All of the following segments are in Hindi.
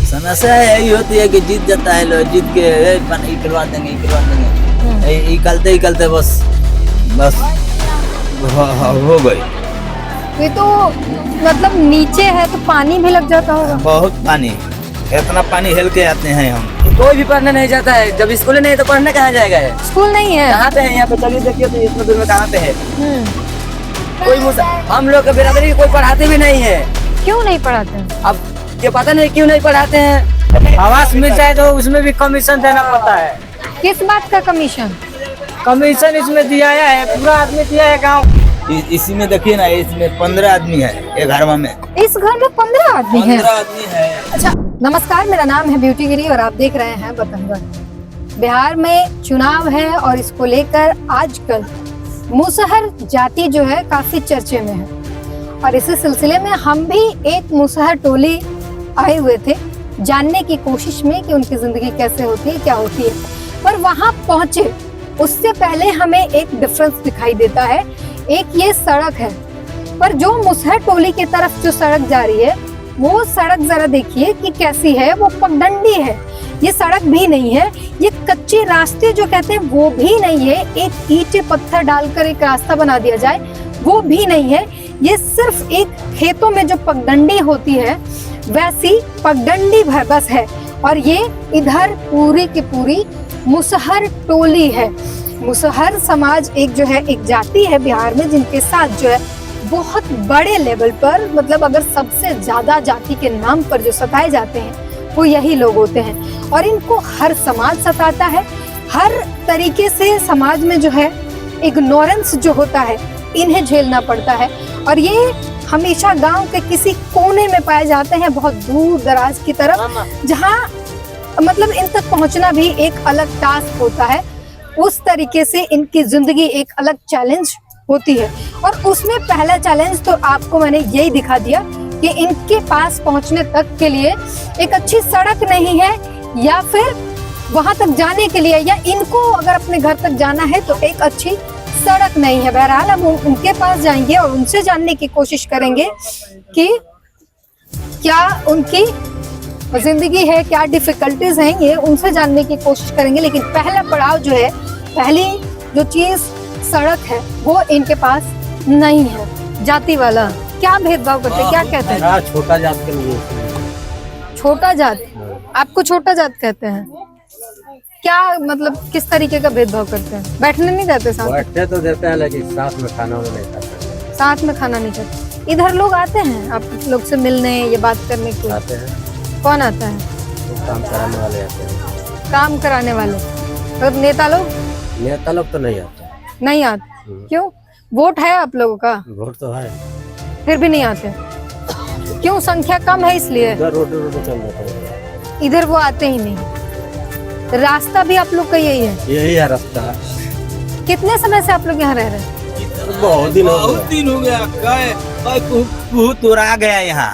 समस्या यही होती है कि जीत जाता है लोग, जीत के करवा देंगे निकलते बस हो गई। ये तो मतलब नीचे है तो पानी भी लग जाता होगा। बहुत पानी, इतना पानी हिल के आते हैं हम। कोई भी पढ़ने नहीं जाता है, जब स्कूल नहीं तो पढ़ने कहाँ जाएगा? स्कूल नहीं है कहाँ पे है? यहाँ पे चलिए देखिए तो इतना दूर में कहाँ पे है? कोई हम लोग के बिरादरी कोई पढ़ाते भी नहीं है। क्यों नहीं पढ़ाते हैं? अब ये पता नहीं क्यों नहीं पढ़ाते हैं। आवास मिलता है तो उसमें भी कमीशन देना पड़ता है। किस बात का कमीशन? कमीशन इसमें दिया है, पूरा आदमी दिया है गाँव। इसी में देखिए ना, इसमें 15 आदमी है एक घर में। इस घर में 15 आदमी है? 15 आदमी है। अच्छा, नमस्कार, मेरा नाम है ब्यूटी गिरी और आप देख रहे हैं वतनगढ़। बिहार में चुनाव है और इसको लेकर आजकल मुसहर जाति जो है काफी चर्चे में है और इसी सिलसिले में हम भी एक मुसहर टोली आए हुए थे जानने की कोशिश में कि उनकी जिंदगी कैसे होती है, क्या होती है। पर वहां पहुंचे उससे पहले हमें एक डिफरेंस दिखाई देता है। एक ये सड़क है, पर जो मुसहर टोली की तरफ जो सड़क जा रही है वो सड़क जरा देखिए कि कैसी है। वो पगडंडी है, ये सड़क भी नहीं है, ये कच्चे रास्ते जो कहते हैं वो भी नहीं है। एक ईंटें पत्थर डालकर एक रास्ता बना दिया जाए वो भी नहीं है। ये सिर्फ एक खेतों में जो पगडंडी होती है वैसी पगडंडी भर बस है। और ये इधर पूरी की पूरी मुसहर टोली है। मुसहर समाज एक जो है एक जाति है बिहार में जिनके साथ जो है बहुत बड़े लेवल पर, मतलब अगर सबसे ज्यादा जाति के नाम पर जो सताए जाते हैं वो यही लोग होते हैं। और इनको हर समाज सताता है, हर तरीके से समाज में जो है इग्नोरेंस जो होता है इन्हें झेलना पड़ता है। और ये हमेशा गांव के किसी कोने में पाए जाते हैं, बहुत दूर दराज की तरफ, जहां मतलब इन तक पहुंचना भी एक अलग टास्क होता है। उस तरीके से इनकी जिंदगी एक अलग चैलेंज होती है। और उसमें पहला चैलेंज तो आपको मैंने यही दिखा दिया कि इनके पास पहुंचने तक के लिए एक अच्छी सड़क नहीं है, या फिर वहां तक जाने के लिए, या इनको अगर अपने घर तक जाना है तो एक अच्छी सड़क नहीं है। बहरहाल हम उनके पास जाएंगे और उनसे जानने की कोशिश करेंगे कि क्या उनकी जिंदगी है, क्या डिफिकल्टीज हैं, ये उनसे जानने की कोशिश करेंगे। लेकिन पहला पड़ाव जो है, पहली जो चीज सड़क है वो इनके पास नहीं है। जाति वाला क्या भेदभाव करते हैं, क्या कहते हैं? छोटा जात के लिए। छोटा जात? आपको छोटा जात कहते हैं? क्या मतलब किस तरीके का भेदभाव करते हैं? बैठने नहीं देते साथ? बैठने तो देते हैं लेकिन साथ में खाना नहीं खाते। साथ में खाना नहीं खाते। इधर लोग आते हैं आप लोग से मिलने, ये बात करने को? आते हैं। कौन आता है? काम कराने वाले आते हैं। काम कराने वाले मतलब नेता लोग? नेता लोग तो नहीं आते। नहीं आते? क्यों? वोट है आप लोगों का? वोट तो है, फिर भी नहीं आते क्यों? संख्या कम है इसलिए? रोड चल जाता है। इधर वो आते ही नहीं। रास्ता भी आप लोग का यही है? यही है रास्ता। कितने समय से आप लोग यहाँ रह रहे हैं? बहुत दिन हो गया। पूत उड़ा गया यहाँ,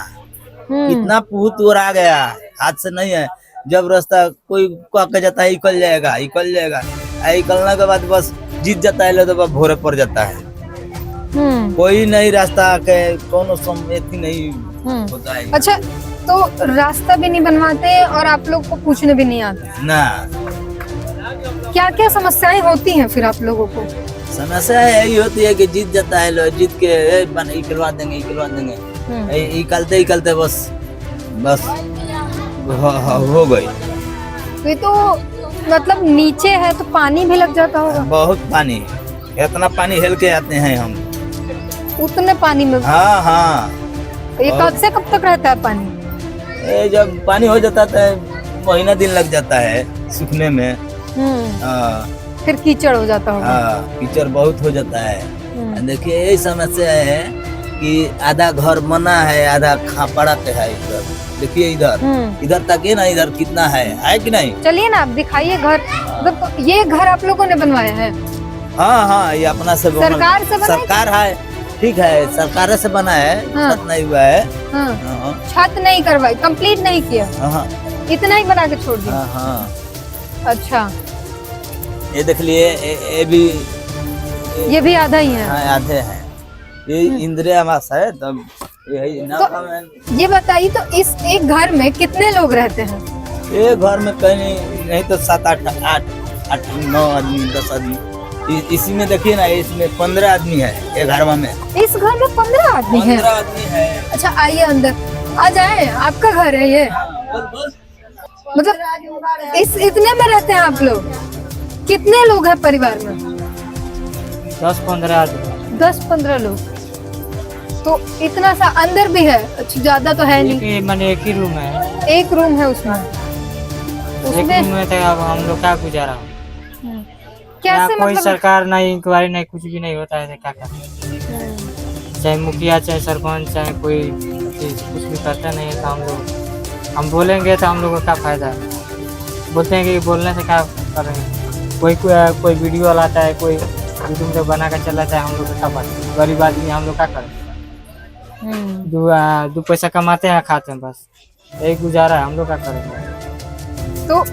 इतना पूत उड़ा गया, हाथ से नहीं है। जब रास्ता कोई कह के जाता है निकल जाएगा, निकलने के बाद बस जीत जाता है तो भोरे पड़ जाता है। कोई नहीं रास्ता के कोनो समझती नहीं होता है। अच्छा, तो रास्ता भी नहीं बनवाते और आप लोग को पूछने भी नहीं आते ना? क्या क्या समस्याएं होती हैं फिर आप लोगों को? समस्या यही होती है कि जीत जाता है लोग, जीत के करवा देंगे निकलते बस हो गई। ये तो मतलब नीचे है तो पानी भी लग जाता होगा। बहुत पानी, इतना पानी हिल के आते हैं हम उतने पानी में? हाँ। ये कब से कब तक रहता है पानी? जब पानी हो जाता है महीना दिन लग जाता है सूखने में। फिर कीचड़ हो जाता होगा। कीचड़ बहुत हो जाता है। देखिए यही समस्या है कि आधा घर बना है, आधा खापड़ा पे है। इधर देखिए, इधर तक है ना, इधर कितना है कि नहीं? चलिए ना, आप दिखाइए घर। मतलब ये घर आप लोगों ने बनवाया है? हाँ, ये अपना से सरकार से बना? सरकार है, ठीक है, सरकार से बना है। छत नहीं हुआ है। छत नहीं करवाई, कंप्लीट नहीं किया, इतना ही बना के छोड़ दिया। अच्छा, ये देख लिए, ये भी आधा ही है। आधे हैं। ये इंदिरा आवास है, तब यही तो नफा में। ये बताइए, तो इस एक घर में कितने लोग रहते हैं? एक घर में कहीं नहीं तो 7 8 8 9 आदमी 10 आदमी। इसी में देखिए ना, इसमें 15 आदमी है एक घर में। इस घर में 15 आदमी है? 15 आदमी है। अच्छा, आइए अंदर आ जाए, आपका घर है ये? मतलब इस इतने में रहते हैं आप लोग? कितने लोग हैं परिवार में? 10-15 आदमी। 10-15 लोग। तो इतना सा अंदर भी है? अच्छा, ज्यादा तो है नहीं। मैंने एक ही रूम है। एक रूम है उसमें? एक उसमें रूम में तो अब हम लोग क्या गुजारा, कैसे यहाँ कोई मतलब? सरकार नहीं, इंक्वायरी नहीं, कुछ भी नहीं होता है तो क्या करें। चाहे मुखिया चाहे सरपंच चाहे कोई कुछ भी करता नहीं है, तो हम बोलेंगे तो हम लोगों का क्या फायदा है। बोलते हैं कि बोलने से क्या करेंगे। कोई वीडियो लाता है, कोई यूट्यूब में बना कर चला जाए, हम लोग का क्या फायदा। गरीब आदमी हम लोग क्या करें। दो पैसा कमाते हैं खाते हैं, बस यही गुजारा है, हम लोग क्या करेंगे। तो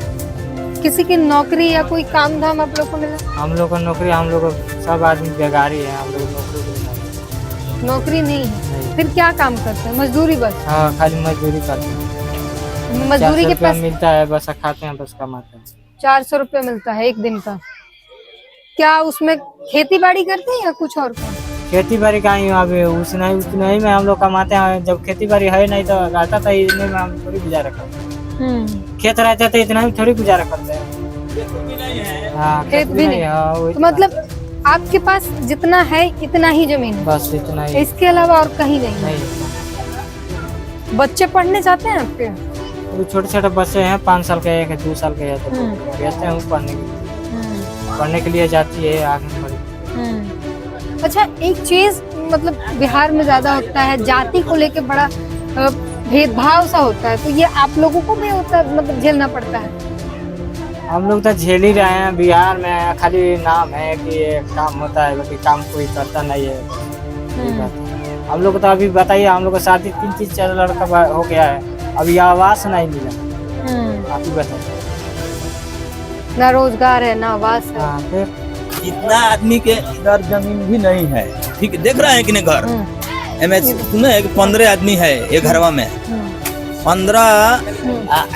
किसी की नौकरी या कोई काम धाम आप लोग को मिला? हम लोग को नौकरी, हम लोग सब आदमी बेगारी है, हम लोग नौकरी नौकरी नहीं है? नहीं। फिर क्या काम करते हैं? मजदूरी बस? हाँ, खाली मजदूरी करते हैं। मजदूरी के 400 रुपया पैसे? मिलता है, बस खाते हैं, बस कमाते हैं। 400 रुपये मिलता है एक दिन का? क्या उसमें खेती बाड़ी करते हैं या कुछ और काम? खेती बाड़ी का ही अभी उतना ही में हम लोग कमाते हैं। जब खेती बाड़ी है नहीं तो रहता था, इतने में हम थोड़ी गुजारा करते हैं। खेत रहता तो इतना भी थोड़ी गुजारा करते हैं। हाँ, खेत भी नहीं। हाँ, वही तो मतलब आपके पास जितना है इतना ही जमीन है? बस इतना ही, इसके अलावा और कहीं नहीं है? नहीं। बच्चे पढ़ने जाते हैं आपके? अभी छोटे बच्चे हैं, 5 साल के, 1 2 साल के हैं, तो कहते हैं पढ़ने के लिए जाती है आगे बढ़ी। अच्छा, एक चीज मतलब बिहार में ज्यादा होता है, जाति को लेके बड़ा भेदभाव सा होता है, तो ये आप लोगों को भी होता है, मतलब झेलना पड़ता है? हम लोग तो झेल ही रहे हैं। बिहार में खाली नाम है कि ये काम होता है, बाकी काम कोई करता नहीं है। ये बात है। हम लोग तो अभी बताइए, हम लोग को शादी 3-4 लड़का हो गया है, अभी आवास नहीं मिला। आप ही बताइए। ना रोजगार है, ना आवास है। हाँ, फिर इतना आदमी के इधर जमीन भी नहीं है, ठीक देख रहे हैं कि नहीं घर। सुने 15 आदमी है एक घरवा में। 15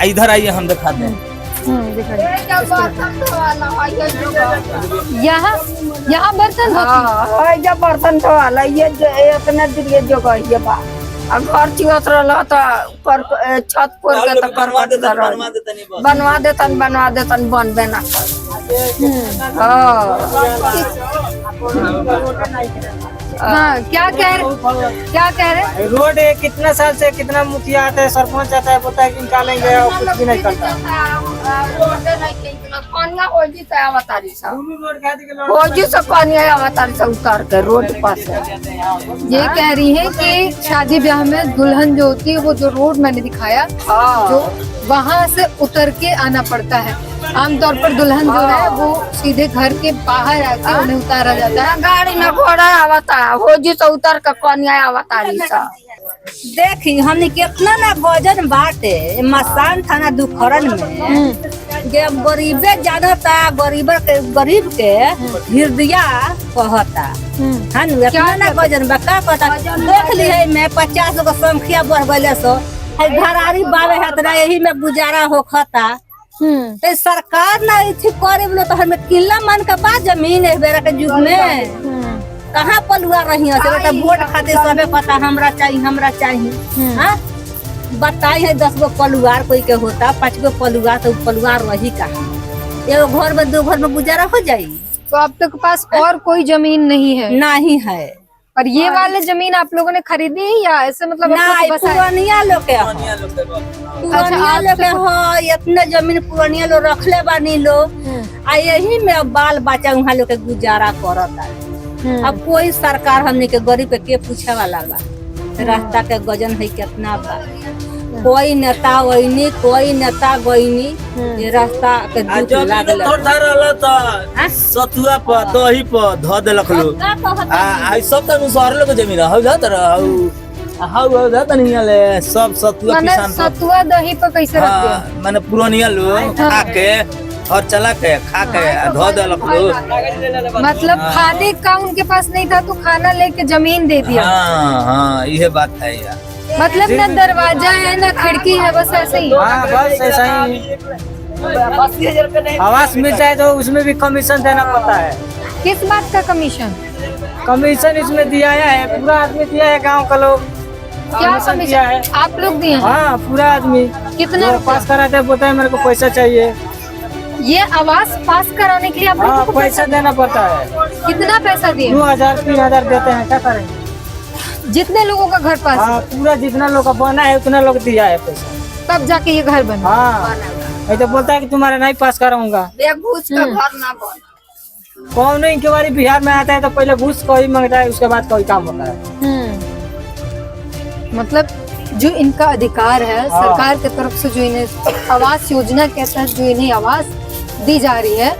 इधर आइए, हम दिखाते हैं। यहाँ बर्तन धोती? जब बर्तन धोवाला ये इतना दिलिए जगह ये बा आ घर चिवत रहला त ऊपर छत पर के त बनवा देतन बनवा देतन बनबे ना हां हाँ, क्या कह रहे? रोड कितना साल से कितना मुखिया आता है, सरपंच आता है, बोलता है कि निकालेंगे और कुछ भी नहीं करता। होजी से पानी अवतारी से उतार के रोड पास है। ये कह रही है कि शादी ब्याह में दुल्हन जो होती है, वो जो रोड मैंने दिखाया, जो वहाँ से उतर के आना पड़ता है। आमतौर पर दुल्हन जो है वो सीधे घर के बाहर आके उन्हें उतारा जाता है। गाड़ी में घोड़ा आवता होजी से उतर के पानी अवतारी से। देखी हमने कितना ना वजन बाटे मसान थाना दुखरन में जे गरीबे जानता, गरीब के हृदय कहता हन इतना ना वजन बा का पता। देख ली है मैं 50 गो संख्या बढ़ गले सो है घरारी बावे हतरा, यही में गुजारा होखता। तो सरकार ना इथी करे बोलो तो हमें किला मन का बा जमीन है बेरा के युग में कहाँ पलुआ रही है। तो वोट खातिर सबे पता हमरा चाहिए हाँ बताई है 10 गो पलुआर कोई के होता, 5 गो पलुआर, तो पलुआर रही कहाँ। एगो घर में 2 घर में गुजारा हो जाये। तो आप तक पास और कोई जमीन नहीं है? नहीं है। और ये वाले जमीन आप लोगों ने खरीदी है या ऐसे मतलब पुरानिया लोग के हो इतने जमीन पुरानिया लोग रखले बानी लोग आ यही में अब बाल बच्चा वहाँ लोग के गुजारा करता है। अब कोई सरकार हमने के गरीब के पूछे वाला बा? रास्ता के गजन है कितना बा, कोई नेता वही कोई नेता गईनी ये रास्ता के दुख लागल सतुआ पर दही पर धो देलक लोग। आई सब तनु शहर लोग जमीन हो जात हाउ जात नहीं ले सब सतुआ किसान सतुआ दही पर कैसे रख दिया? माने पुरानिया लोग आके और चला के खा के धो दलक लोग। मतलब खाने का उनके पास नहीं था तो खाना लेके जमीन दे दिया। हाँ हाँ ये बात है यार। मतलब ना दरवाजा है ना खिड़की है, बस ऐसे ही। हाँ बस ऐसा ही। आवास मिल जाए तो उसमें भी कमीशन देना पड़ता है। किस बात का कमीशन? कमीशन इसमें दिया है, पूरा आदमी दिया है, गांव का लोग क्या कमीशन दिया है। कमीशन आप लोग दिए हैं? हाँ पूरा आदमी कितना जो पास कराते हैं बोलता है मेरे को पैसा चाहिए। ये आवास पास कराने के लिए आप हाँ लोगों को पैसा देना पड़ता है। कितना पैसा दिए? 2000 3000 देते हैं, क्या करें। जितने लोगों का घर पास हाँ पूरा जितना लोग का बना है उतना लोग दिया है पैसा, तब जाके ये घर बना। हाँ ये तो बोलता है कि तुम्हारा नहीं पास कराऊंगा। घूस का घर ना बन। कौन इंक्वायरी बिहार में आता है तो पहले घूस कोई मांगता है, उसके बाद कोई काम होता है। मतलब जो इनका अधिकार है हाँ। सरकार की तरफ से जो इन्हें आवास योजना के तहत जो इन्हें आवास दी जा रही है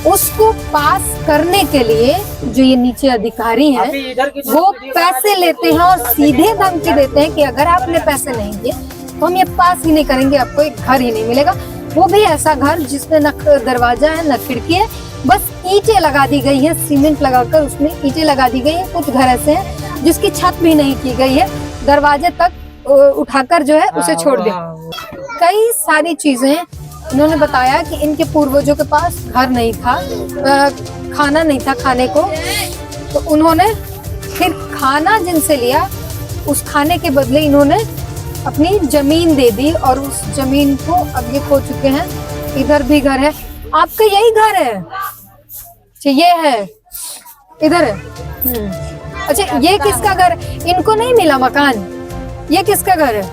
उसको पास करने के लिए जो ये नीचे अधिकारी हैं अभी इधर की वो पैसे लेते हैं और सीधे धमकी देते हैं कि अगर आपने पैसे नहीं दिए तो हम ये पास ही नहीं करेंगे, आपको एक घर ही नहीं मिलेगा। वो भी ऐसा घर जिसमें न दरवाजा है न खिड़की है, बस ईंटें लगा दी गई है, सीमेंट लगाकर उसमें ईंटें लगा दी गई है। कुछ घर ऐसे हैं जिसकी छत भी नहीं की गई है, दरवाजे तक उठाकर जो है उसे छोड़ दिया। कई सारी चीजें इन्होंने बताया कि इनके पूर्वजों के पास घर नहीं था, खाना नहीं था खाने को, तो उन्होंने फिर खाना जिनसे लिया उस खाने के बदले इन्होंने अपनी जमीन दे दी और उस जमीन को अब ये खो चुके हैं। इधर भी घर है। आपका यही घर है? अच्छा ये है, इधर है। अच्छा ये किसका घर? इनको नहीं मिला मकान? ये किसका घर है?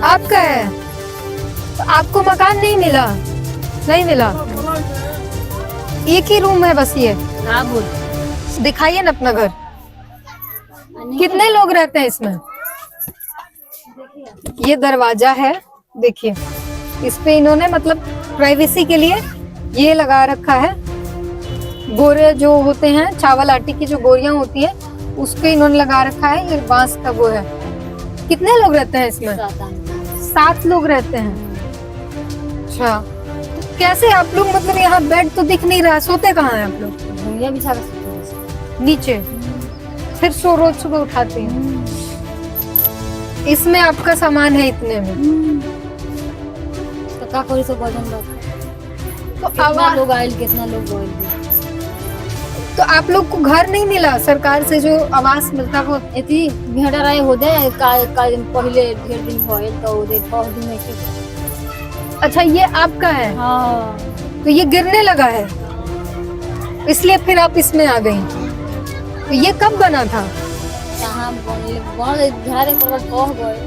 आपका है। तो आपको मकान नहीं मिला? नहीं मिला। एक ही रूम है बस ये? हाँ बोल। दिखाइए ना अपना घर। कितने लोग रहते हैं इसमें? ये दरवाजा है, देखिए इस पे इन्होंने मतलब प्राइवेसी के लिए ये लगा रखा है। बोरे जो होते हैं चावल आटे की जो बोरियां होती है उसके इन्होंने लगा रखा है। ये बांस का वो है। कितने लोग रहते हैं इसमें? 7 लोग रहते हैं। अच्छा तो कैसे आप लोग, मतलब यहाँ बेड तो दिख नहीं रहा, सोते कहाँ हैं आप लोग? भूया बिछा कर नीचे, फिर सो रोज सुबह उठाते हैं। इसमें आपका सामान है इतने में? तो का करी सो वजन बात। तो कितना लोग आयल, कितना लोग गइल। तो आप लोग को घर नहीं मिला सरकार से जो आवास मिलता वो? एती भेड़ा रहे हो दे का पहले ढेर दिन भइल तो दे 5 दिन में के। अच्छा ये आपका है? हाँ तो ये गिरने लगा है इसलिए फिर आप इसमें आ गई। तो ये कब बना था? कहाँ बन घर पर कह गए।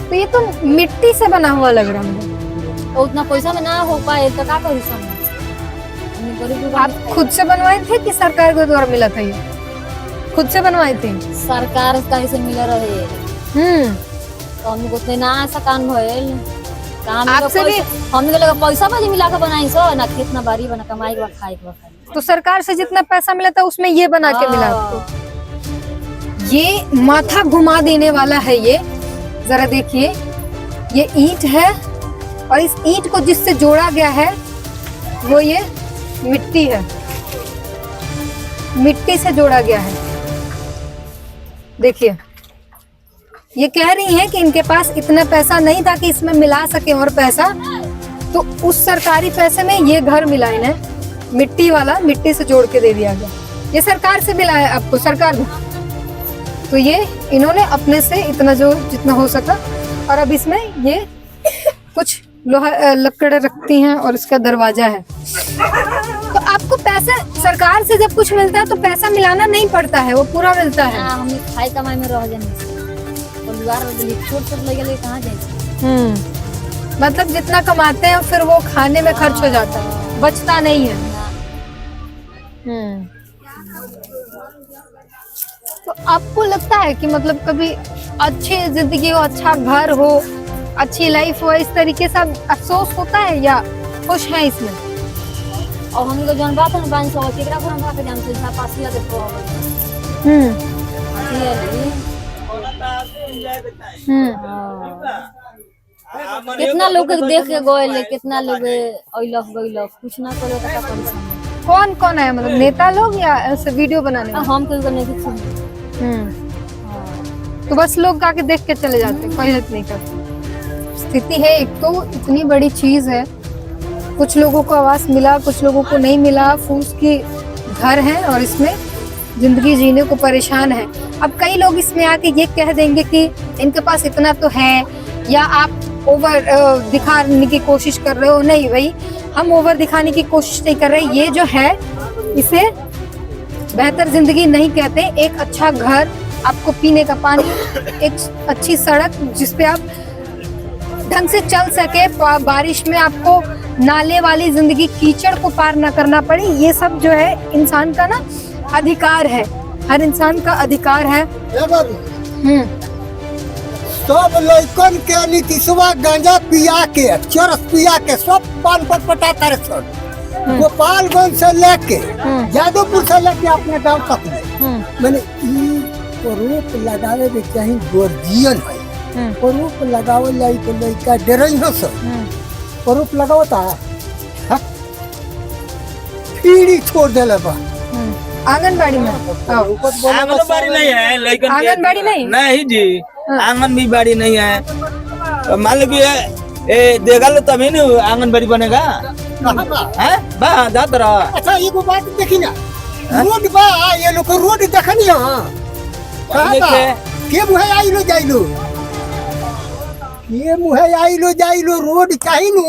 तो ये तो मिट्टी से बना हुआ लग रहा है। तो उतना पैसा में ना हो पाए तो का करी सब। आप खुद से बनवाए थे कि सरकार के द्वारा मिला था? ये खुद से बनवाए थे? सरकार कहीं से मिल रहे। तो हम लोग उतने ना ऐसा कान भइल काम आपसे भी हम लोग पैसा बाजी मिला के बनाई सो ना, कितना बारी बना कमाई के खाए के। तो सरकार से जितना पैसा मिला था उसमें ये बना के मिला आपको? ये माथा घुमा देने वाला है ये। जरा देखिए ये ईंट है और इस ईंट को जिससे जोड़ा गया है वो ये मिट्टी है, मिट्टी से जोड़ा गया है। देखिए ये कह रही हैं कि इनके पास इतना पैसा नहीं था कि इसमें मिला सके और पैसा, तो उस सरकारी पैसे में ये घर मिला इन्हें, मिट्टी वाला, मिट्टी से जोड़ के दे दिया गया। ये सरकार से मिला है आपको, सरकार ने। तो ये इन्होंने अपने से इतना जो जितना हो सका, और अब इसमें ये कुछ लोहा लकड़ रखती हैं और इसका दरवाजा है। तो आपको पैसा सरकार से जब कुछ मिलता है तो पैसा मिलाना नहीं पड़ता है, वो पूरा मिलता है। हमने खाई कमाई में रह जाने परिवार छोट छोट लगे कहाँ जाए। मतलब जितना कमाते हैं फिर वो खाने में खर्च हो जाता है, बचता नहीं है। तो आपको लगता है कि मतलब कभी अच्छी जिंदगी हो, अच्छा घर हो, अच्छी लाइफ हो, इस तरीके से अफसोस होता है या खुश है इसमें? और हम लोग जौन बात है ना 500 केकरा पर हम के जान से पास ही लगे तो कितना लोग के देख के गए, कितना लोग अइलक गइलक, कुछ ना करे तो का परेशान। कौन कौन है, मतलब नेता लोग या ऐसे वीडियो बनाने वाले? हम कोई नहीं कुछ तो बस लोग आके देख के चले जाते हैं, कोई हेल्प नहीं करते। स्थिति है, एक तो इतनी बड़ी चीज है, कुछ लोगों को आवास मिला, कुछ लोगों को नहीं मिला, फूस की घर है और इसमें जिंदगी जीने को परेशान है। अब कई लोग इसमें आके ये कह देंगे कि इनके पास इतना तो है, या आप ओवर दिखाने की कोशिश कर रहे हो। नहीं भाई, हम ओवर दिखाने की कोशिश नहीं कर रहे। ये जो है इसे बेहतर जिंदगी नहीं कहते। एक अच्छा घर, आपको पीने का पानी, एक अच्छी सड़क जिसपे आप ढंग से चल सके, बारिश में आपको नाले वाली जिंदगी, कीचड़ को पार ना करना पड़े, ये सब जो है इंसान का ना अधिकार है, हर इंसान का अधिकार है। सब लड़कन के नीतीशवा गांजा पिया के, चरस पिया के सब पान पर पटाता रहे। गोपालगंज से लेके यादवपुर से लेके अपने गांव तक में मैंने रोप लगावे के चाहिए, गर्जियन है रोप लगावे लाई तो लड़का डरई हो सर रोप लगावता फिर छोड़ देले बा। आंगनबाड़ी में आंगनबाड़ी नहीं है, लेकिन आंगनबाड़ी नहीं जी, आंगन भी बाड़ी नहीं है। मान लो कि देगा लो तभी न आंगनबाड़ी बनेगा। बा दाद रहा। अच्छा एगो बात देखी ना, रोड बा, ये लोग रोड देखनी के मुहे आइलो जाइलो, के मुहे आइलो जाइलो, रोड चाहिए नु।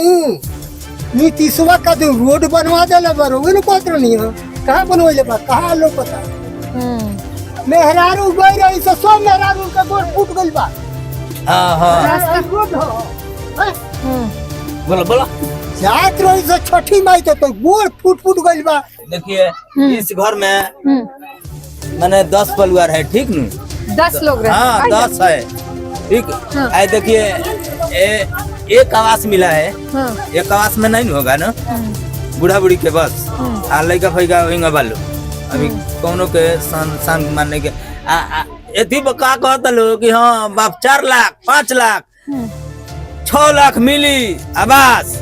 नीतीशवा का तो रोड बनवा देले बरो, वे न पत्र नहीं है, कहाँ बनवाइले बा, कहाँ लोग पता। मेहरारू गई रही से सब मेहरारू का गोड़ फूट गइल बा। हाँ रोड हो बोलो बोलो। जात रही से छठी माई तो गोड़ फूट गइल बा। देखिए इस घर में मैंने 10 परिवार है, ठीक न? 10 लोग रहते हैं। हाँ 10 है, ठीक। आई देखिए एक आवास मिला है, एक आवास में नहीं होगा ना, बूढ़ा बूढ़ी के बस आ लड़का फैका वही बालो। अभी कौनों के संग मानने के एथी का कहता लो कि हाँ बाप 4 लाख 5 लाख 6 लाख मिली आवास।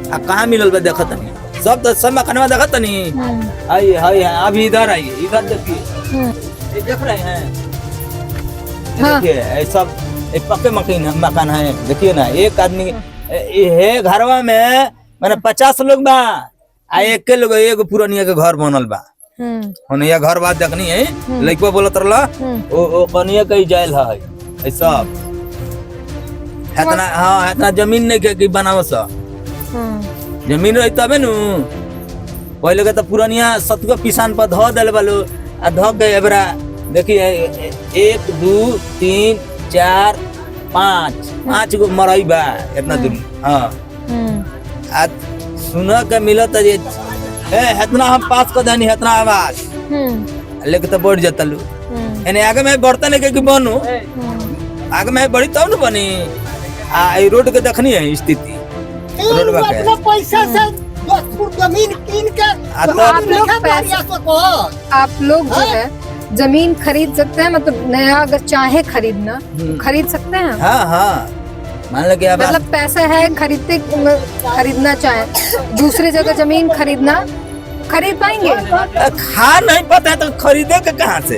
अब कहाँ मिलल बा देखत नहीं, सब तो सब मकान में देखत नहीं। आइए आइए अभी इधर आइए, इधर देखिए, ये देख रहे हैं, देखिए ये सब पक्के मकान है। देखिए ना, एक आदमी ये घरवा में मैंने 50 लोग बा, आ एक लोग एगो पुरानिया के घर बनल बा। होनिया घर बात देखनी है, लइकवा बोलत रहला ओ कनिया कहीं जाइल है सब। इतना हाँ इतना जमीन नहीं के बनाव सा, जमीन रही तबे नु। पहले के तो पुरानिया सतुआ पिसान पर धो देले बालो, आ धो के एबरा देखिए 1 2 3 4 5 गो मरई बा इतना दूर। हाँ आज सुना के मिलत जे इतना हम पास कर देनी, इतना आवाज लेके तो बढ़ जाता लू। एने आगे में बढ़ता नहीं कि बनू, आगे में बढ़ी तब न बनी। रोड के देखनी है स्थिति, रोड अपना पैसा से 10 फुट जमीन कीन के आप लोग जो है जमीन खरीद सकते हैं, मतलब नया अगर चाहे खरीदना खरीद सकते हैं। हाँ हाँ मान लो कि मतलब पैसा है, खरीदना चाहे दूसरी जगह जमीन खरीद पाएंगे। खा नहीं पता है तो खरीदे के कहाँ से?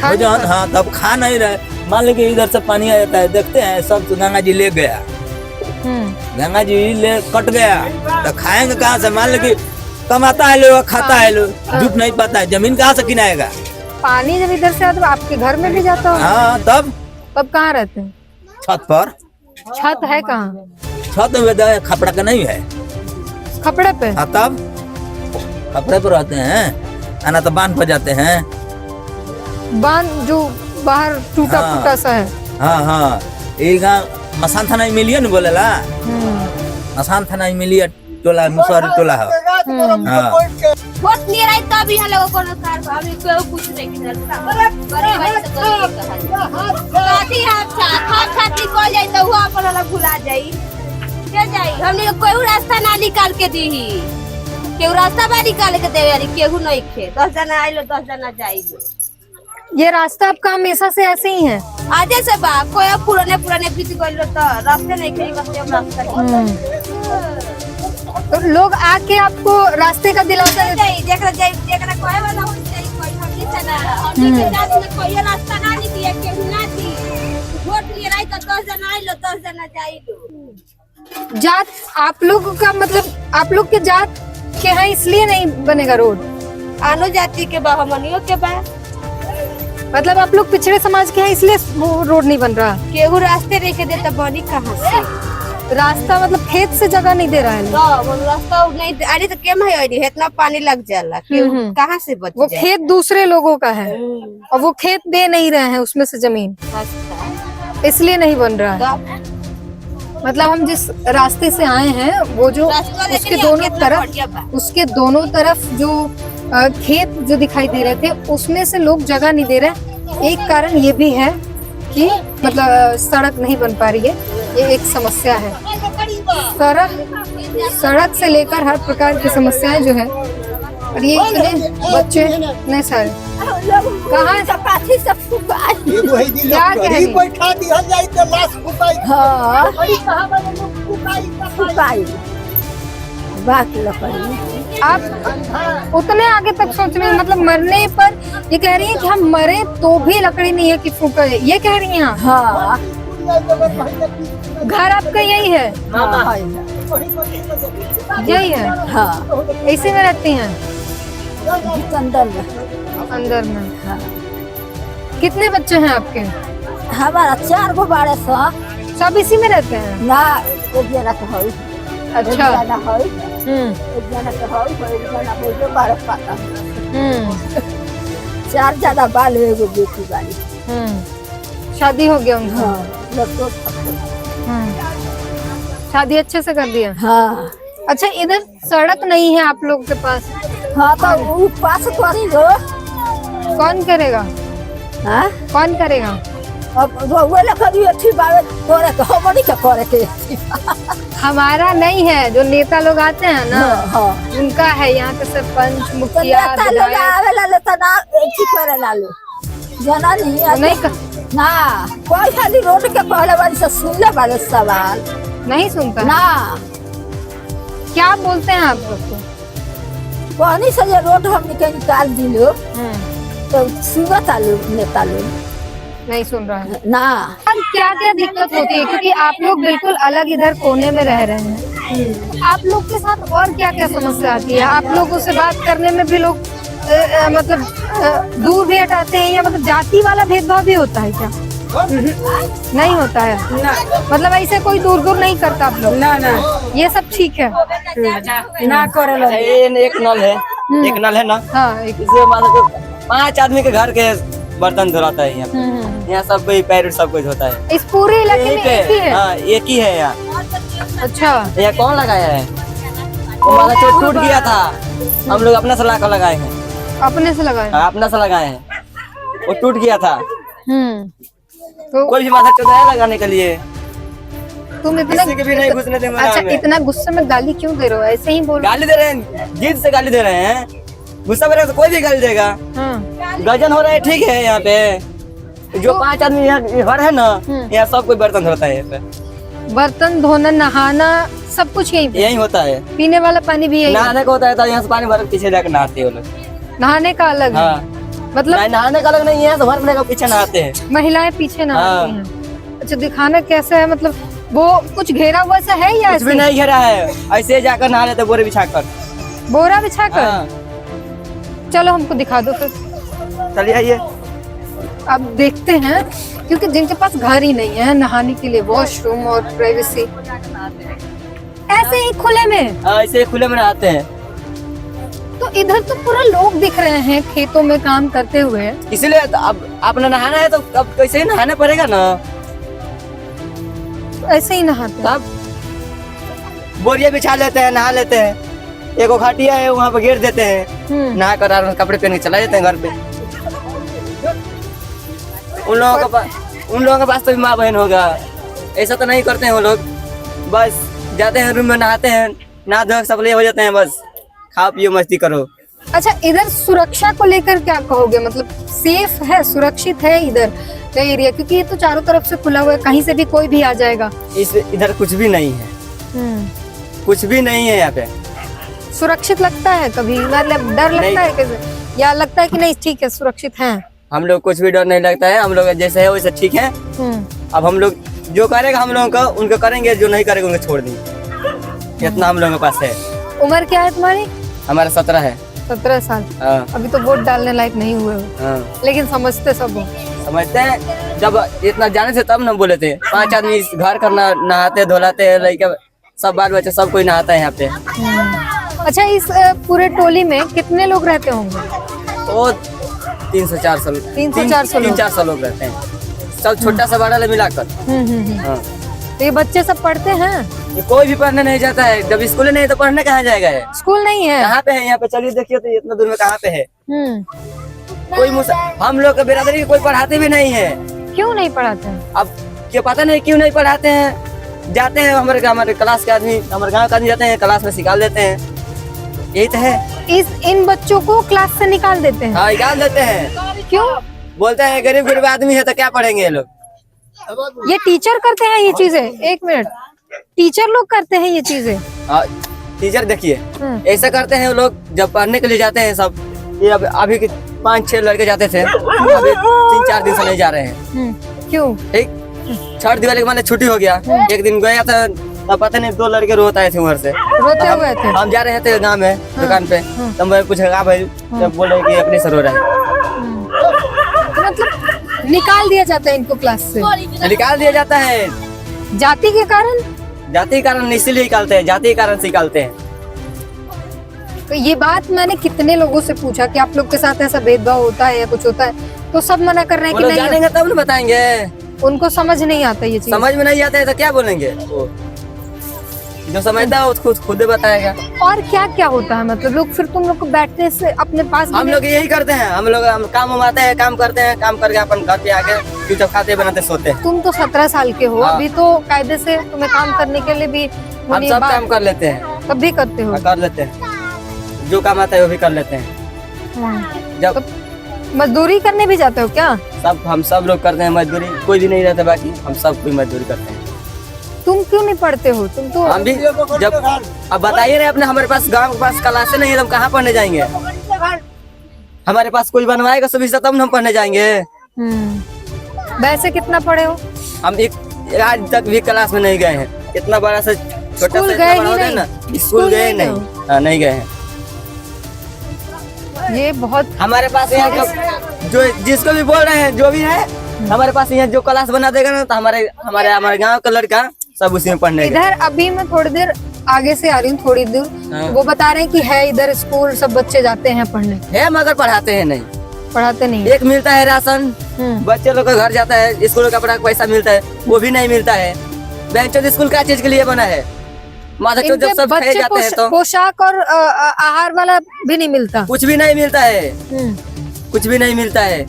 हाँ तब खा नहीं रहे। मान लो कि इधर से पानी आ जाता है, देखते हैं सब तो गंगा जी ले गया, गंगा जी ले कट गया तो खाएंगे कहाँ से? मान लो कि कमाता है लोग, खाता है लोग, दुख नहीं पाता है, जमीन कहाँ से किनाएगा? पानी जब इधर से आता तो आपके घर में भी जाता होगा। हाँ तब कहाँ रहते हैं? छत पर। छत है कहाँ? छत में खपड़ा का नहीं है, खपड़े पे। हाँ तब खपड़े पर रहते हैं, आना तो बांध पर जाते हैं। बांध जो बाहर टूटा फूटा सा है। हाँ हाँ एक मसान थाना मिलिए न बोलेला, मसान थाना मिलिए टोला मुसहरी टोला है। वोट नहीं रही तब यहाँ लोगों को सरकार अभी कोई कुछ नहीं करता। गरीब है तो गरीब काटी हाथ खाती को जाई तो हुआ अपन वाला भुला जाई के जाई। हमने कोई रास्ता ना निकाल के दी ही, केहू रास्ता बा निकाल के देवे यानी केहू नहीं खे। 10 जना आइलो 10 जना जाइलो। ये रास्ता आपका हमेशा से ऐसे ही है? आजे से बा कोई अब पुराने बीत गइल तो रास्ते नहीं कहीं रास्ते हम रास्ता तो लोग आके आपको रास्ते का दिलासा देते हैं? देखना कोई वाला हो जाए कोई हमनी से ना हमनी के जात में कोई रास्ता ना निकले केहू ना थी वोट लिए रही तो 10 जना आइलो 10 जना जाइलो। जात आप लोग का मतलब आप लोग के जात के यहाँ इसलिए नहीं बनेगा रोड? आनो जाति के बा हमनियो के बा मतलब आप लोग पिछड़े समाज के हैं इसलिए वो रोड नहीं बन रहा? केहू रास्ते नहीं के देता बनी कहाँ से? रास्ता मतलब खेत से जगह नहीं दे रहा है? वो रास्ता नहीं अरे तो केम है अरे इतना पानी लग जाला केहू कहाँ से बच वो जाए? खेत दूसरे लोगों का है और वो खेत दे नहीं रहे हैं उसमें से जमीन, इसलिए नहीं बन रहा है। मतलब हम जिस रास्ते से आए हैं वो जो उसके दोनों तरफ जो खेत जो दिखाई दे रहे थे उसमें से लोग जगह नहीं दे रहे। एक कारण ये भी है कि मतलब सड़क नहीं बन पा रही है, ये एक समस्या है। सड़क से लेकर हर प्रकार की समस्याएं जो है। और ये इतने बच्चे नहीं सारे कहाँ एगो है जी क्या कह लकड़ी रही? बैठा दिया जाए तो लाश फुकाई। हाँ लकड़ी कहाँ बने लोग फुकाई फुकाई बाकी लकड़ी। आप उतने आगे तक सोच रहे हैं? मतलब मरने पर ये कह रही है कि हम मरे तो भी लकड़ी नहीं है कि फूका, ये कह रही हैं आप? हाँ घर आपका यही है? हाँ यही है? हाँ इसी में रहती हैं अंदर में। अंदर में? कितने बच्चे हैं आपके? हमारा 4 गो 1200 सब इसी में रहते हैं? ना एक जना तो है। अच्छा। एक जना है हम्म एक जना तो है एक जना बोलो 12 पाता। हम्म 4 जना बाल एगो बेटी वाली। शादी हो गया उनका? हाँ लड़को शादी अच्छे से कर दिया? हाँ अच्छा, इधर सड़क नहीं है आप लोग के पास? हाँ तो वो पास करी लो। कौन करेगा? हाँ कौन करेगा? अब वो लकड़ी अच्छी बात करे तो हमनी के करे के। हमारा नहीं है, जो नेता लोग आते हैं ना हाँ उनका है। यहाँ के सरपंच तो मुखिया नेता लोग आवेला ले तो ना अच्छी करे लालो जना नहीं ना कोई खाली रोड के पहले वाली से सुनले वाले सवाल नहीं सुनता ना। क्या बोलते हैं आप लोग को? पानी से ये रोड हमने के निकाल दिलो तो सुनत आलू नेता लोग नहीं सुन रहा है ना। क्या क्या दिक्कत होती है? क्योंकि आप लोग बिल्कुल अलग इधर कोने में रह रहे हैं, आप लोग के साथ और क्या क्या समस्या आती है? आप लोगों से बात करने में भी लोग मतलब दूर भी हटाते हैं, या मतलब जाति वाला भेदभाव भी होता है क्या? नहीं होता है ना मतलब ऐसे कोई दूर दूर नहीं करता आप लोग? ना ना ये सब ठीक है? ना करे अच्छा, ये एक नल है, एक नल है ना, हाँ एक इससे मतलब 5 आदमी के घर के बर्तन धुलाता है यहाँ सब कोई पैर सब कुछ होता है। इस पूरे इलाके में एक ही है? हाँ एक ही है यहाँ। अच्छा, ये कौन लगाया है? वो वाला चोट टूट गया था, हम लोग अपना से ला कर लगाए हैं। अपने से लगाए? हाँ, अपना से लगाए हैं, वो टूट गया था। तो कोई भी माथा चौथा लगाने के लिए तुम इतना किसी के भी नहीं घुसने देंगे। अच्छा, इतना गुस्से में गाली क्यों दे रहे हो? ऐसे ही बोल। गाली दे रहे हैं, जिद से गाली दे रहे हैं। गुस्सा में रहे तो कोई भी गाली देगा। गजन हो रहा है ठीक है। यहाँ पे जो 5 आदमी यहाँ घर है ना, यहाँ सब कोई बर्तन धोता है। यहाँ पे बर्तन धोना, नहाना, सब कुछ यही होता है। पीने वाला पानी भी यही? नहाने का होता है तो यहाँ से पानी भर के पीछे जाकर नहाते हैं लोग। नहाने का अलग है? हाँ। मतलब नहीं, नहाने का अलग नहीं है, तो भर के पीछे नहाते हैं। महिलाएं पीछे नहाती हैं? अच्छा, दिखाना कैसा है? मतलब वो कुछ घेरा हुआ सा है या कुछ भी नहीं घेरा है, ऐसे जाकर नहा लेते बोरे बिछा कर। बोरा बिछा कर? हाँ। चलो हमको दिखा दो फिर। चलिए आइए। अब देखते हैं, क्योंकि जिनके पास घर ही नहीं है नहाने के लिए, वॉशरूम और प्राइवेसी, ऐसे ही खुले में ऐसे खुले में नहाते हैं। तो इधर तो पूरा लोग दिख रहे हैं खेतों में काम करते हुए। इसीलिए तो अब आपने नहाना है तो अब कैसे ही नहाना पड़ेगा ना। ऐसे ही नहाते हैं? तब बोरिया बिछा लेते हैं, नहा लेते हैं। एक घाटिया है वहाँ पे घेर देते हैं, नहा कर आराम से कपड़े पहन के चला जाते हैं घर पे। उन लोगों के पास तो भी माँ बहन होगा, ऐसा तो नहीं करते हैं वो लोग। बस जाते हैं रूम में, नहाते हैं, नहा धो सब ले हो जाते हैं, बस खाओ पियो मस्ती करो। अच्छा, इधर सुरक्षा को लेकर क्या कहोगे? मतलब सेफ है, सुरक्षित है इधर का एरिया? क्योंकि ये तो चारों तरफ से खुला हुआ है, कहीं से भी कोई भी आ जाएगा। इधर कुछ भी नहीं है, कुछ भी नहीं है यहाँ पे। सुरक्षित लगता है कभी? मतलब डर लगता है कैसे, या लगता है कि नहीं ठीक है सुरक्षित है? हम लोग कुछ भी डर नहीं लगता है, हम लोग जैसे है वैसे ठीक है। अब हम लोग जो करेगा हम लोगों का उनको करेंगे, जो नहीं करेगा उनको छोड़ देंगे। इतना हम लोगों के पास है। उम्र क्या है तुम्हारी? हमारा 17 है। 17 साल। अभी तो वोट डालने लायक नहीं हुए हो, लेकिन समझते सब हो। समझते हैं, जब इतना जाने से तब न बोले थे। 5 आदमी घर करना, नहाते धोलाते लड़के सब, बाल बच्चे सब कोई नहाता है यहाँ पे। अच्छा, इस पूरे टोली में कितने लोग रहते होंगे? तो 300-400 लोग रहते हैं, सब छोटा सा बड़ा मिलाकर। तो ये बच्चे सब पढ़ते हैं? ये कोई भी पढ़ने नहीं जाता है। जब स्कूल नहीं तो पढ़ने कहाँ जाएगा? है स्कूल नहीं है? कहाँ पे है? यहाँ पे चलिए देखिए तो इतना दूर में कहाँ पे है? कोई हम लोग का बिरादरी की कोई पढ़ाते भी नहीं है। क्यों नहीं पढ़ाते हैं? अब क्या पता नहीं क्यों नहीं पढ़ाते हैं। जाते हैं हमारे क्लास के आदमी, हमारे गाँव के आदमी जाते हैं, क्लास में निकाल देते हैं। यही तो है। इन बच्चों को क्लास से निकाल देते हैं? हाँ, निकाल देते हैं। क्यों? बोलते हैं गरीब आदमी है तो क्या पढ़ेंगे ये लोग। ये टीचर करते हैं ये चीजें? एक मिनट, टीचर लोग करते हैं ये चीजें? हाँ, टीचर देखिए ऐसा करते हैं लोग। जब पढ़ने के लिए जाते हैं सब, ये अभी 5-6 लड़के जाते थे, अभी 3-4 दिन से नहीं जा रहे हैं। क्यों? एक छठ दिवाली के माने छुट्टी हो गया, एक दिन गया था, पता नहीं 2 लड़के रोते आए थे उधर से। रोते हुए थे? हम जा रहे थे गाँव में दुकान पे, तब मैं पूछा भाई, जब बोले कि अपने से रो रहा है। मतलब निकाल दिया जाता है इनको क्लास से? निकाल दिया जाता है। जाति के कारण? जाति के कारण इसीलिए निकालते हैं, जाति के कारण से निकालते हैं। तो ये बात मैंने कितने लोगों से पूछा कि आप लोग के साथ ऐसा भेदभाव होता है या कुछ होता है, तो सब मना कर रहे हैं कि नहीं। जानेंगे तब न बताएंगे। उनको समझ नहीं आता ये चीज। समझ में नहीं आता है तो क्या बोलेंगे? जो समझता है वो खुद बताएगा। और क्या क्या होता है? मतलब लोग फिर तुम लोग को बैठने से अपने पास? हम लोग यही करते हैं। हम लोग काम आते हैं, काम करते हैं, काम करके अपन घर पे आके चुपचाप खाते बनाते सोते हैं। तुम तो 17 साल के हो। अभी तो कायदे से तुम्हें काम करने के लिए भी हम सब काम कर लेते हैं। तब भी करते हो? कर लेते हैं, जो काम आता है वो भी कर लेते हैं। जब मजदूरी करने भी जाते हो क्या? हम सब लोग करते हैं मजदूरी, कोई भी नहीं रहता बाकी, हम सब कोई मजदूरी करते हैं। तुम क्यों नहीं पढ़ते हो? तुम तो हम भी जब अब बताइए ना, अपने हमारे पास गांव के पास क्लास नहीं है, हम कहाँ पढ़ने जाएंगे? हमारे पास कोई बनवाएगा सुविधा तब हम पढ़ने जाएंगे। वैसे कितना पढ़े हो? हम आज तक भी क्लास में नहीं गए हैं। इतना बड़ा से छोटा स्कूल गए ही नहीं? स्कूल गए नहीं, नहीं गए हैं। ये बहुत हमारे पास यहाँ जो जिसको भी बोल रहे हैं, जो भी है हमारे पास यहाँ जो क्लास बना देगा ना, तो हमारे गांव का लड़का सब उसी में पढ़ने। इधर अभी मैं थोड़ी देर आगे से आ रही हूँ, थोड़ी दूर। वो बता रहे हैं कि है इधर स्कूल, सब बच्चे जाते हैं पढ़ने। है मगर पढ़ाते हैं नहीं, पढ़ाते नहीं। एक मिलता है राशन, बच्चे लोग का घर जाता है, स्कूल का पैसा मिलता है, वो भी नहीं मिलता है। बेंचो स्कूल क्या चीज के लिए बना है? जब सब खाए जाते हैं तो पोशाक और आहार वाला भी नहीं मिलता? कुछ भी नहीं मिलता है, कुछ भी नहीं मिलता है।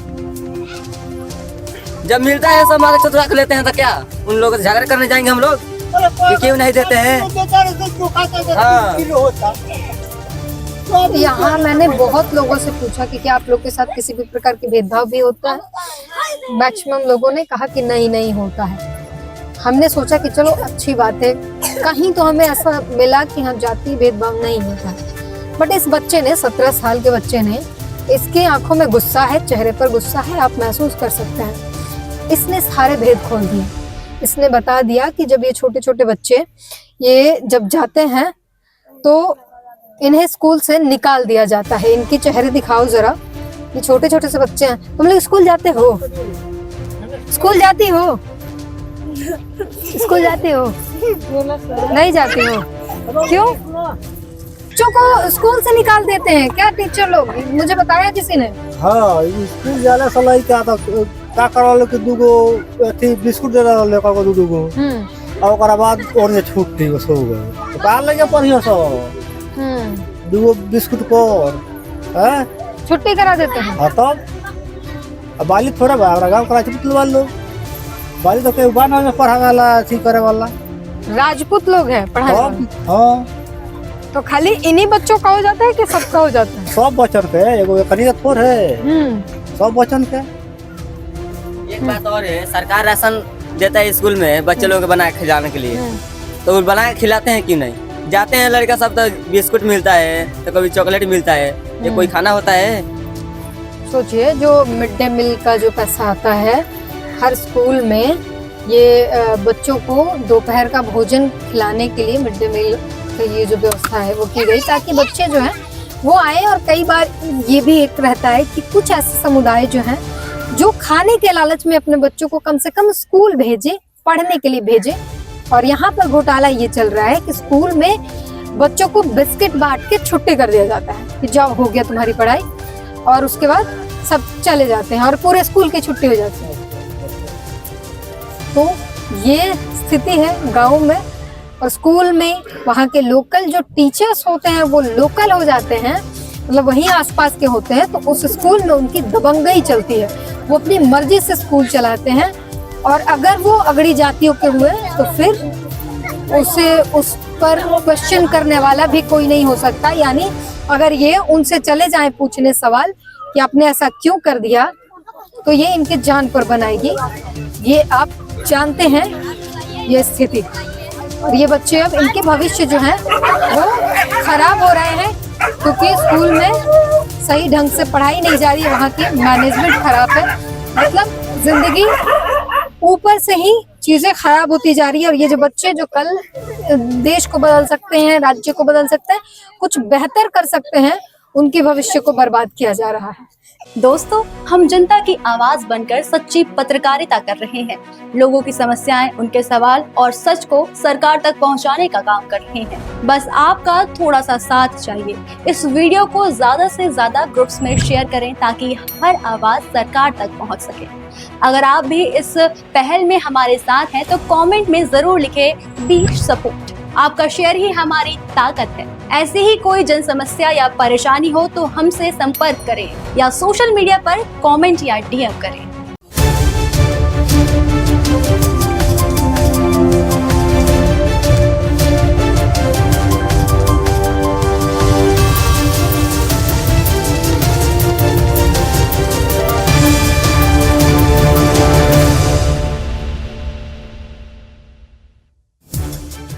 जब मिलता है सब माता चौथ रख लेते हैं तो क्या उन लोगों से झगड़ा करने जाएंगे हम लोग कि क्यों नहीं देते हैं? यहाँ मैंने बहुत लोगों से पूछा कि क्या आप लोग के साथ किसी भी प्रकार के भेदभाव भी होता है? मैक्सिमम लोगों ने कहा कि नहीं होता है। हमने सोचा कि चलो अच्छी बात है, कहीं तो हमें ऐसा मिला कि हाँ जाति भेदभाव नहीं होता। बट इस बच्चे ने, 17 साल के बच्चे ने, इसके आंखों में गुस्सा है, चेहरे पर गुस्सा है, आप महसूस कर सकते हैं। इसने सारे भेद खोल दिए। इसने बता दिया कि जब ये छोटे छोटे बच्चे ये जब जाते हैं तो इन्हें स्कूल से निकाल दिया जाता है। इनके चेहरे दिखाओ जरा, ये छोटे छोटे से बच्चे हैं। तुम लोग स्कूल जाते हो? स्कूल जाती हो? स्कूल जाती हो? नहीं जाती हो? क्यों? बच्चों को स्कूल से निकाल देते हैं क्या टीचर लोग? मुझे बताया किसी ने। हाँ, स्कूल जाने से लई क्या था, का करल के दुगो अथी बिस्कुट दे रहल लेका को दुगो, और ओकरा बाद और ने छूट थी सो गए। तो का लगे पढ़ियो सो दुगो बिस्कुट को हैं छुट्टी करा देते हैं। हां, तब अब बाली थोड़ा बड़ा गांव करा छुट्टी लवा लो। बाली तो के बाना में पढ़ा वाला, थी करे वाला राजपूत लोग हैं पढ़ाने वाले। हां, तो खाली इन्हीं बच्चों का हो जाता है कि सबका हो जाता है? सब बचन के एगो कनी थोड़ है, सब बचन के। एक बात और है, सरकार राशन देता है स्कूल में बच्चे लोग को बना के खिलाने के लिए, तो वो बना के खिलाते हैं क्यों नहीं? जाते हैं लड़का सब तो बिस्कुट मिलता है, तो कभी चॉकलेट मिलता है, ये कोई खाना होता है? सोचिए जो मिड डे मील का जो पैसा आता है हर स्कूल में, ये बच्चों को दोपहर का भोजन खिलाने के लिए मिड डे मील की ये जो व्यवस्था है वो की गई, ताकि बच्चे जो हैं वो आए। और कई बार ये भी एक रहता है कि कुछ ऐसे समुदाय जो हैं जो खाने के लालच में अपने बच्चों को कम से कम स्कूल भेजे, पढ़ने के लिए भेजे। और यहाँ पर घोटाला ये चल रहा है कि स्कूल में बच्चों को बिस्किट बांट के छुट्टी कर दिया जाता है कि जाओ हो गया तुम्हारी पढ़ाई, और उसके बाद सब चले जाते हैं और पूरे स्कूल की छुट्टी हो जाती है। तो ये स्थिति है गाँव में। और स्कूल में वहाँ के लोकल जो टीचर्स होते हैं वो लोकल हो जाते हैं, मतलब वहीं आसपास के होते हैं, तो उस स्कूल में उनकी दबंगई चलती है। वो अपनी मर्जी से स्कूल चलाते हैं, और अगर वो अगड़ी जातियों के हुए तो फिर उस पर क्वेश्चन करने वाला भी कोई नहीं हो सकता। यानी अगर ये उनसे चले जाएं पूछने सवाल कि आपने ऐसा क्यों कर दिया, तो ये इनके जान पर बनाएगी। ये आप जानते हैं ये स्थिति। और ये बच्चे अब इनके भविष्य जो है वो खराब हो रहे हैं, क्योंकि स्कूल में सही ढंग से पढ़ाई नहीं जा रही है, वहाँ की मैनेजमेंट खराब है। मतलब जिंदगी ऊपर से ही चीजें खराब होती जा रही है। और ये जो बच्चे जो कल देश को बदल सकते हैं, राज्य को बदल सकते हैं, कुछ बेहतर कर सकते हैं, उनके भविष्य को बर्बाद किया जा रहा है। दोस्तों, हम जनता की आवाज बनकर सच्ची पत्रकारिता कर रहे हैं। लोगों की समस्याएं, उनके सवाल और सच को सरकार तक पहुंचाने का काम कर रहे हैं। बस आपका थोड़ा सा साथ चाहिए। इस वीडियो को ज्यादा से ज्यादा ग्रुप्स में शेयर करें ताकि हर आवाज सरकार तक पहुंच सके। अगर आप भी इस पहल में हमारे साथ हैं तो कमेंट में जरूर लिखें बी सपोर्ट। आपका शेयर ही हमारी ताकत है। ऐसी ही कोई जन समस्या या परेशानी हो तो हमसे संपर्क करें या सोशल मीडिया पर कमेंट या डीएम करें।